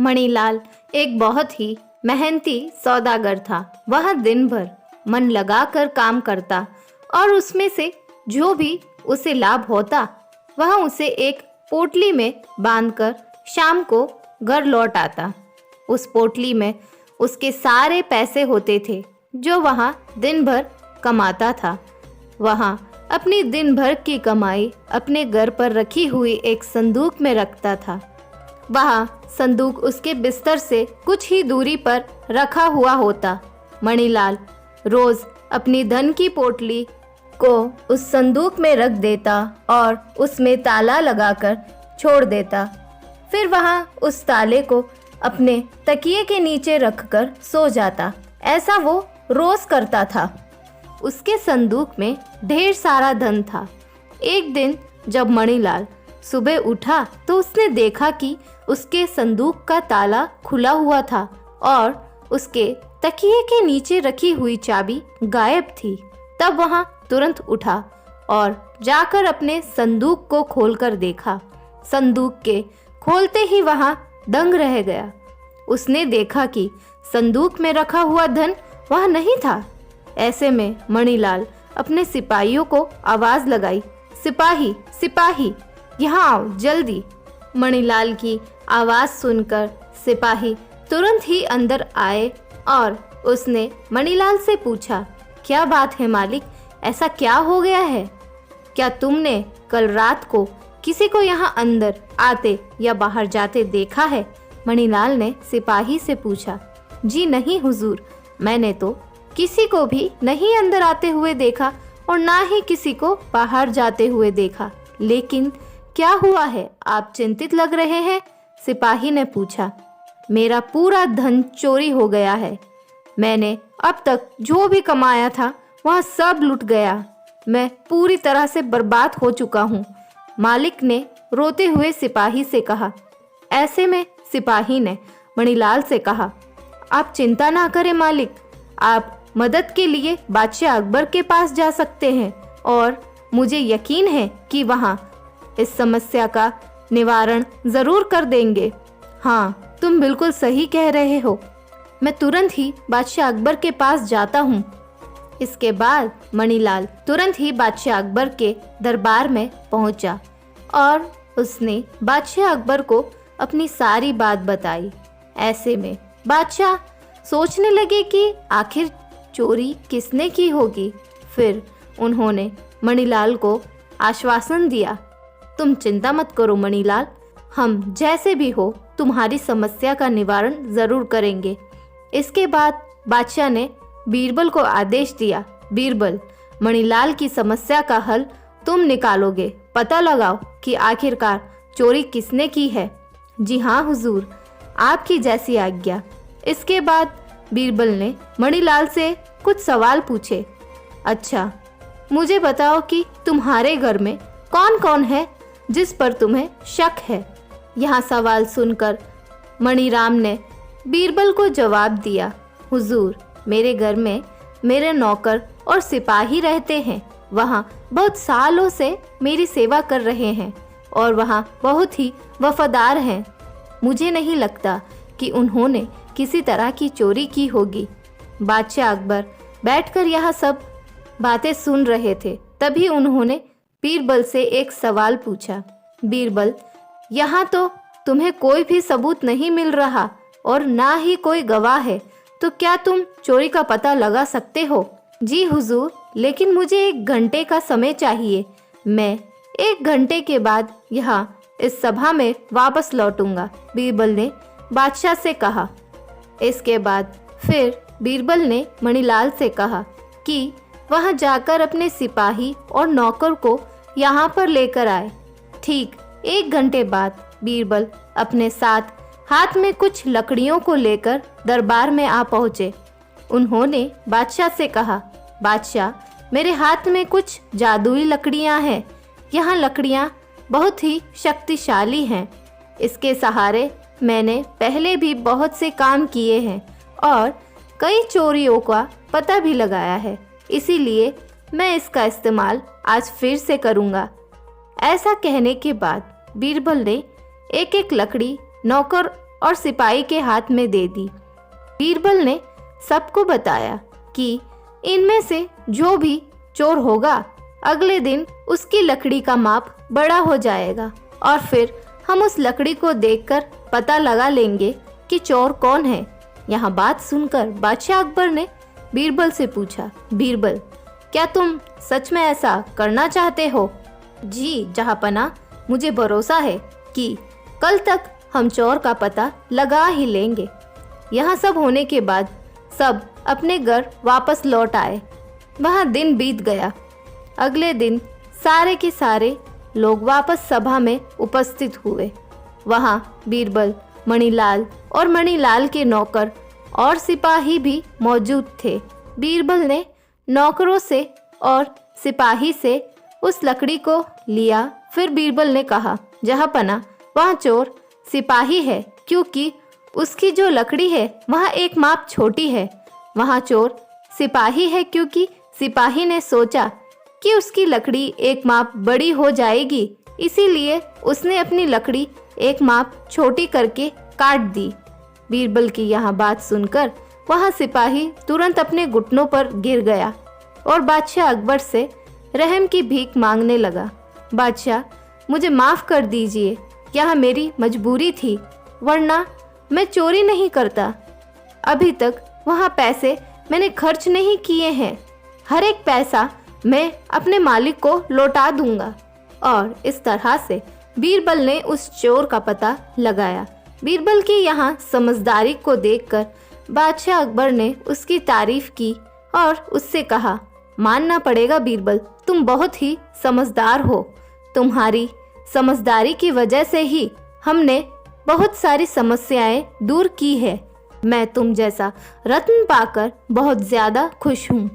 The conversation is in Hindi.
मणिलाल एक बहुत ही मेहनती सौदागर था। वह दिन भर मन लगाकर काम करता और उसमें से जो भी उसे लाभ होता वह उसे एक पोटली में बांधकर शाम को घर लौट आता। उस पोटली में उसके सारे पैसे होते थे जो वह दिन भर कमाता था। वह अपनी दिन भर की कमाई अपने घर पर रखी हुई एक संदूक में रखता था। वह संदूक उसके बिस्तर से कुछ ही दूरी पर रखा हुआ होता। मणिलाल रोज अपनी धन की पोटली को उस संदूक में रख देता और उसमें ताला लगाकर छोड़ देता। फिर वह उस ताले को अपने तकिए के नीचे रखकर सो जाता। ऐसा वो रोज करता था। उसके संदूक में ढेर सारा धन था। एक दिन जब मणिलाल सुबह उठा तो उसने देखा कि उसके संदूक का ताला खुला हुआ था और उसके तकिए के नीचे रखी हुई चाबी गायब थी। तब वह तुरंत उठा और जाकर अपने संदूक को खोलकर देखा। संदूक के खोलते ही वह दंग रह गया। उसने देखा कि संदूक में रखा हुआ धन वह नहीं था। ऐसे में मणिलाल अपने सिपाहियों को आवाज लगाई, सिपाही सिपाही यहाँ आओ जल्दी। मणिलाल की आवाज सुनकर सिपाही तुरंत ही अंदर आए और उसने मणिलाल से पूछा, क्या बात है मालिक, ऐसा क्या हो गया है? क्या तुमने कल रात को किसी को यहाँ अंदर आते या बाहर जाते देखा है? मणिलाल ने सिपाही से पूछा। जी नहीं हुजूर, मैंने तो किसी को भी नहीं अंदर आते हुए देखा और ना ही किसी को बाहर जाते हुए देखा। लेकिन क्या हुआ है, आप चिंतित लग रहे हैं? सिपाही ने पूछा। मेरा पूरा धन चोरी हो गया है। मैंने अब तक जो भी कमाया था वह सब लुट गया। मैं पूरी तरह से बर्बाद हो चुका हूँ, मालिक ने रोते हुए सिपाही से कहा। ऐसे में सिपाही ने मणिलाल से कहा, आप चिंता ना करें मालिक, आप मदद के लिए बादशाह अकबर के पास जा सकते हैं और मुझे यकीन है कि वहाँ इस समस्या का निवारण जरूर कर देंगे। हाँ, तुम बिल्कुल सही कह रहे हो। मैं तुरंत ही बादशाह अकबर के पास जाता हूँ। इसके बाद मणिलाल तुरंत ही बादशाह अकबर के दरबार में पहुंचा और उसने बादशाह अकबर को अपनी सारी बात बताई। ऐसे में बादशाह सोचने लगे कि आखिर चोरी किसने की होगी। फिर उन्होंने मणिलाल को आश्वासन दिया, तुम चिंता मत करो मणिलाल, हम जैसे भी हो तुम्हारी समस्या का निवारण जरूर करेंगे। इसके बाद बादशाह ने बीरबल को आदेश दिया, बीरबल, मणिलाल की समस्या का हल तुम निकालोगे। पता लगाओ कि आखिरकार चोरी किसने की है। जी हाँ हुजूर, आपकी जैसी आज्ञा। इसके बाद बीरबल ने मणिलाल से कुछ सवाल पूछे। अच्छा, मुझे बताओ कि तुम्हारे घर में कौन कौन है जिस पर तुम्हें शक है? यहाँ सवाल सुनकर मणिराम ने बीरबल को जवाब दिया, हुजूर, मेरे घर में मेरे नौकर और सिपाही रहते हैं। वहाँ बहुत सालों से मेरी सेवा कर रहे हैं और वहाँ बहुत ही वफादार हैं। मुझे नहीं लगता कि उन्होंने किसी तरह की चोरी की होगी। बादशाह अकबर बैठकर यह सब बातें सुन रहे थे। तभी उन्होंने बीरबल से एक सवाल पूछा, बीरबल, यहाँ तो तुम्हें कोई भी सबूत नहीं मिल रहा और ना ही कोई गवाह है, तो क्या तुम चोरी का पता लगा सकते हो? जी हुजूर, लेकिन मुझे 1 घंटे का समय चाहिए। मैं 1 घंटे के बाद यहाँ इस सभा में वापस लौटूंगा, बीरबल ने बादशाह से कहा। इसके बाद फिर बीरबल ने मणिलाल से कहा कि वह जाकर अपने सिपाही और नौकर को यहाँ पर लेकर आए। ठीक 1 घंटे बाद बीरबल अपने साथ हाथ में कुछ लकड़ियों को लेकर दरबार में आ पहुँचे। उन्होंने बादशाह से कहा, बादशाह, मेरे हाथ में कुछ जादुई लकड़ियाँ हैं। यह लकड़ियाँ बहुत ही शक्तिशाली हैं। इसके सहारे मैंने पहले भी बहुत से काम किए हैं और कई चोरियों का पता भी लगाया है। इसीलिए मैं इसका इस्तेमाल आज फिर से करूँगा। ऐसा कहने के बाद बीरबल ने एक एक लकड़ी नौकर और सिपाही के हाथ में दे दी। बीरबल ने सबको बताया कि इनमें से जो भी चोर होगा अगले दिन उसकी लकड़ी का माप बड़ा हो जाएगा और फिर हम उस लकड़ी को देखकर पता लगा लेंगे कि चोर कौन है। यहाँ बात सुनकर बादशाह अकबर ने बीरबल से पूछा, बीरबल, क्या तुम सच में ऐसा करना चाहते हो? जी जहाँपनाह, मुझे भरोसा है कि कल तक हम चोर का पता लगा ही लेंगे। यहाँ सब होने के बाद सब अपने घर वापस लौट आए। वहाँ दिन बीत गया। अगले दिन सारे के सारे लोग वापस सभा में उपस्थित हुए। वहाँ बीरबल, मणिलाल और मणिलाल के नौकर और सिपाही भी मौजूद थे। बीरबल ने नौकरों से और सिपाही से उस लकड़ी को लिया। फिर बीरबल ने कहा, जहाँपनाह, वहाँ चोर सिपाही है क्योंकि उसकी जो लकड़ी है वहाँ एक माप छोटी है। वहाँ चोर सिपाही है क्योंकि सिपाही ने सोचा कि उसकी लकड़ी एक माप बड़ी हो जाएगी, इसीलिए उसने अपनी लकड़ी एक माप छोटी करके काट दी। बीरबल की यह बात सुनकर वहाँ सिपाही तुरंत अपने घुटनों पर गिर गया और बादशाह अकबर से रहम की भीख मांगने लगा। बादशाह, मुझे माफ़ कर दीजिए, यह मेरी मजबूरी थी, वरना मैं चोरी नहीं करता। अभी तक वहाँ पैसे मैंने खर्च नहीं किए हैं। हर एक पैसा मैं अपने मालिक को लौटा दूंगा। और इस तरह से बीरबल ने उस चोर का पता लगाया। बीरबल की यहाँ समझदारी को देखकर बादशाह अकबर ने उसकी तारीफ की और उससे कहा, मानना पड़ेगा बीरबल, तुम बहुत ही समझदार हो। तुम्हारी समझदारी की वजह से ही हमने बहुत सारी समस्याएं दूर की है। मैं तुम जैसा रत्न पाकर बहुत ज्यादा खुश हूँ।